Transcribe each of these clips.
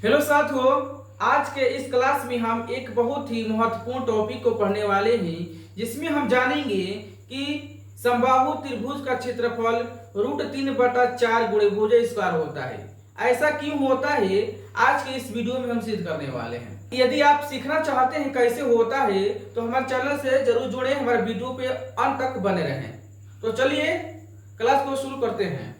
Hello साथियों, आज के इस क्लास में हम एक बहुत ही महत्वपूर्ण टॉपिक को पढ़ने वाले हैं, जिसमें हम जानेंगे कि समबाहु त्रिभुज का क्षेत्रफल √3/4 गुणे भुजा स्क्वायर होता है। ऐसा क्यों होता है, आज के इस वीडियो में हम सिद्ध करने वाले हैं। यदि आप सीखना चाहते हैं कैसे होता है तो हमारे चैनल से जरूर जुड़े, हमारे वीडियो पे अंत तक बने रहें। तो चलिए क्लास को शुरू करते हैं।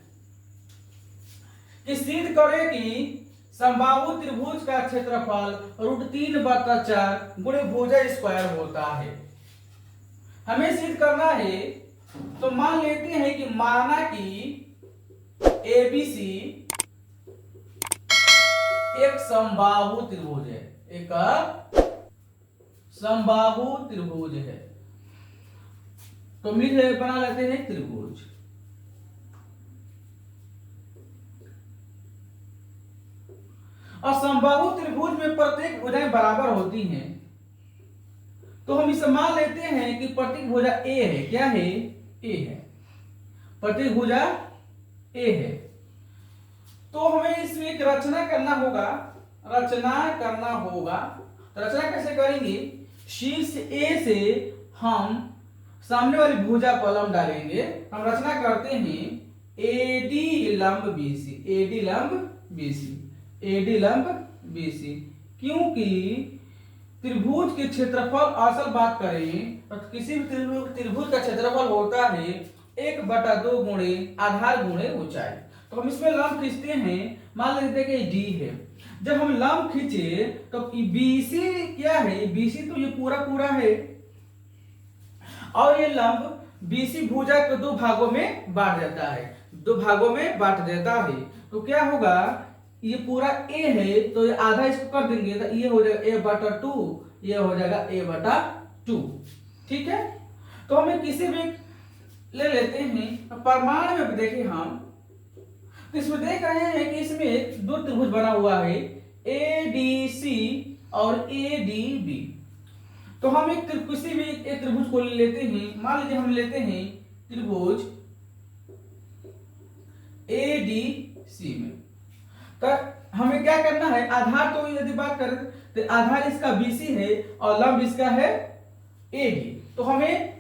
कि सिद्ध करें कि समबाहु त्रिभुज का क्षेत्रफल √3/4 गुणे भुजा स्क्वायर होता है। हमें सिद्ध करना है, तो मान लेते हैं कि माना कि एबीसी एक समबाहु त्रिभुज है, एक समबाहु त्रिभुज है। तो बना लेते हैं त्रिभुज। और समबाहु त्रिभुज में प्रत्येक भुजाएं बराबर होती हैं, तो हम इसे मान लेते हैं कि प्रत्येक भुजा ए है। क्या है? ए है। प्रत्येक भुजा ए है। तो हमें इसमें एक रचना करना होगा। रचना कैसे करेंगे? शीर्ष ए से हम सामने वाली भुजा पर लंब डालेंगे। हम रचना करते हैं एडी लंब बीसी, एडी लंब बीसी, एडी लंब बीसी। क्योंकि त्रिभुज के क्षेत्रफल, असल बात करें तो किसी भी त्रिभुज का क्षेत्रफल होता है 1/2 गुणे आधार गुणे ऊंचाई। तो हम इसमें लंब खींचते हैं। मान लेते हैं कि डी है। जब हम लंब खींचे तो बीसी क्या है? बीसी तो ये पूरा पूरा है, और ये लंब बीसी भुजा को दो भागों में बांट देता है, दो भागों में बांट देता है। तो क्या होगा? ये पूरा ए है तो ये आधा इसको कर देंगे तो ये हो जाएगा a/2, ये हो जाएगा a/2। ठीक है। तो हमें किसी भी ले लेते हैं। प्रमाण में देखें हम, तो इसमें देख रहे हैं कि इसमें दो त्रिभुज बना हुआ है, एडीसी और एडीबी। तो हम किसी भी एक त्रिभुज को ले लेते हैं। मान लीजिए हम लेते हैं त्रिभुज एडीसी में। तो हमें क्या करना है? आधार तो यदि बात करें तो आधार इसका बीसी है और लंब इसका है एडी। तो हमें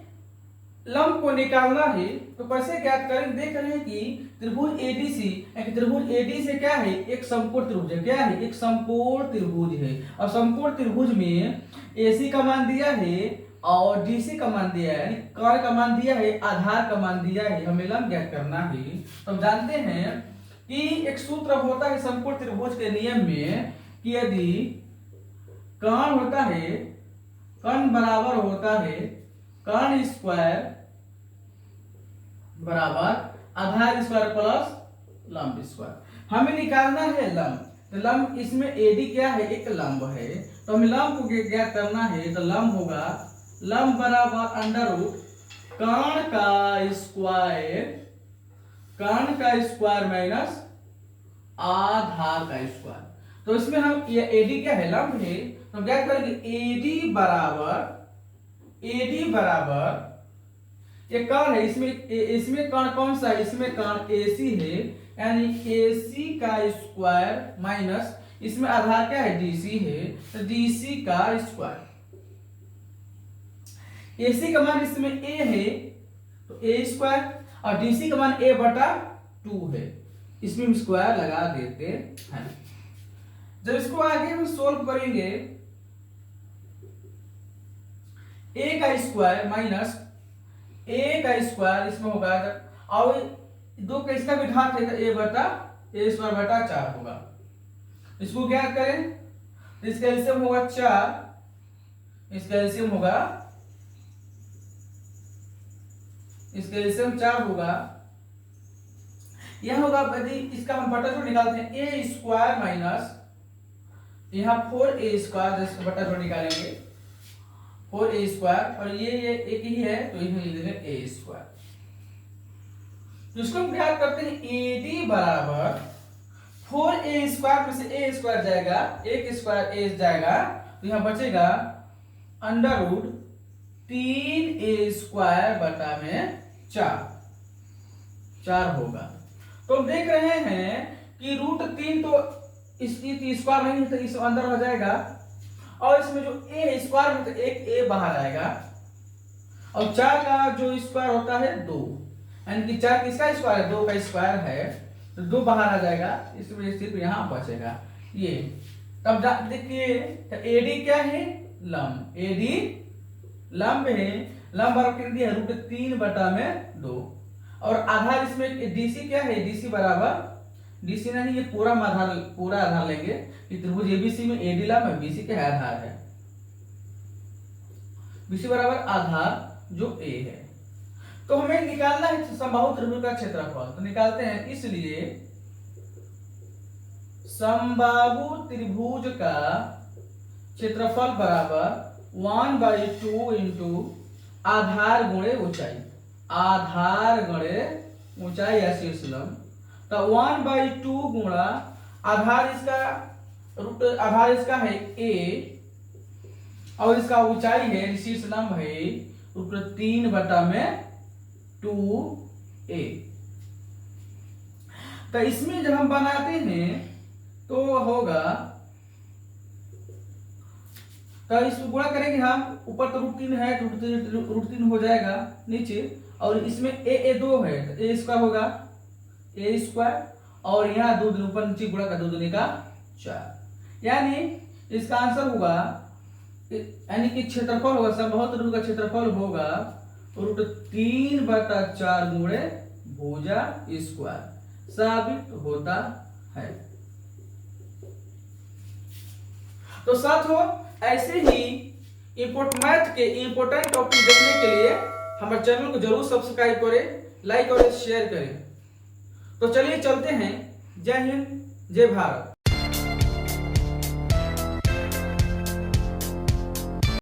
लंब को निकालना है। तो कैसे ज्ञात करें? देख रहे हैं कि त्रिभुज एडीसी, त्रिभुज एडी से क्या है? एक समकोण त्रिभुज है। क्या है? एक समकोण त्रिभुज है। और समकोण त्रिभुज में एसी का मान दिया है और डीसी का मान दिया है, कोण का मान दिया है, आधार का मान दिया है। हमें लंब ज्ञात करना है। तो हम जानते हैं कि एक सूत्र होता है समकोण त्रिभुज के नियम में कि यदि कर्ण होता है, कर्ण बराबर होता है कर्ण स्क्वायर बराबर आधार स्क्वायर प्लस लंब स्क्वायर। हमें निकालना है लंब। तो लंब इसमें एडी क्या है? एक लंब है। तो हमें लंब को ज्ञात करना है। तो लंब होगा लंब बराबर √, कर्ण का स्क्वायर माइनस आधार का स्क्वायर। तो इसमें हम ये एडी क्या है? लंब है। तो हम क्या करेंगे? एडी बराबर ये कर्ण है। इसमें कर्ण कौन सा है? इसमें कर्ण एसी है, यानी एसी का स्क्वायर माइनस इसमें आधार क्या है? डीसी है, तो डीसी का स्क्वायर। एसी का मान इसमें ए है तो ए स्क्वायर, और डीसी का मान a/2 है। इसमें हम स्क्वायर लगा देते हैं। जब इसको आगे हम सोल्व करेंगे, a का स्क्वायर माइनस a का स्क्वायर इसमें होगा, और दो का इसका भी घात है तो a/4 होगा। इसको क्या करें? इसका एलसीएम होगा 4, इसका एलसीएम होगा, इसका एलसीएम 4 होगा। यह होगा यदि इसका हम बटा जोड़ निकालते हैं ए स्क्वायर माइनस यहाँ 4a स्क्वायर, जिसका बटा जोड़ निकालेंगे 4a स्क्वायर, और ये एक ही है तो इसमें लिख देंगे a स्क्वायर। जिसको हम ज्ञात करते हैं एडी बराबर 4a स्क्वायर में से a स्क्वायर जाएगा, एक स्क्वायर a जाएगा, तो यहाँ बचेगा √3a स्क्वायर बटा में 4 होगा। तो हम देख रहे हैं कि √3 तो इसकी स्क्वायर नहीं है तो इस अंदर हो जाएगा, और इसमें जो ए है स्क्वायर में तो एक ए बाहर आएगा, और 4 का जो स्क्वायर होता है 2, यानी कि 4 किसका स्क्वायर है, 2 का स्क्वायर है, तो 2 बाहर आ जाएगा, इसमें सिर्फ यहाँ बचेगा ये। तब देखिए तो एडी क्या है, लंब, एडी लंब है, लंब बराबर कर दिया √3/2, और आधार इसमें डीसी क्या है, डीसी बराबर, डीसी नहीं ये पूरा आधार लेंगे कि त्रिभुज एबीसी में एडी लंब है, बीसी क्या है, आधार है, बीसी बराबर आधार जो ए है। तो हमें निकालना है समबाहु त्रिभुज का क्षेत्रफल, तो निकालते हैं। इसलिए समबाहु त्रिभुज का क्षेत्रफल बराबर 1/2 इंटू आधार गुणे ऊंचाई, आधार गुणे ऊंचाई या शीर्ष लंब, तो 1/2 गुणा आधार इसका है a, और इसका ऊंचाई है शीर्ष लंब है √3/2a। तो इसमें जब हम बनाते हैं तो होगा, तो इसको गुणा करेंगे हम, ऊपर तो √3 है, √3 हो जाएगा नीचे, और इसमें a 2 है तो a स्क्वायर होगा, a स्क्वायर, और यहाँ 2 ऊपर नीचे गुणा का 2 दूनी का 4, यानी इसका आंसर होगा, यानी कि क्षेत्रफल होगा, समबाहु त्रिभुज का क्षेत्रफल होगा √3/4 गुणे भुजा स्क्वायर, साबित होता है। तो साथियों ऐसे ही मैथ के इंपोर्टेंट टॉपिक देखने के लिए हमारे चैनल को जरूर सब्सक्राइब करें, लाइक और शेयर करें। तो चलिए चलते हैं। जय हिंद, जय भारत।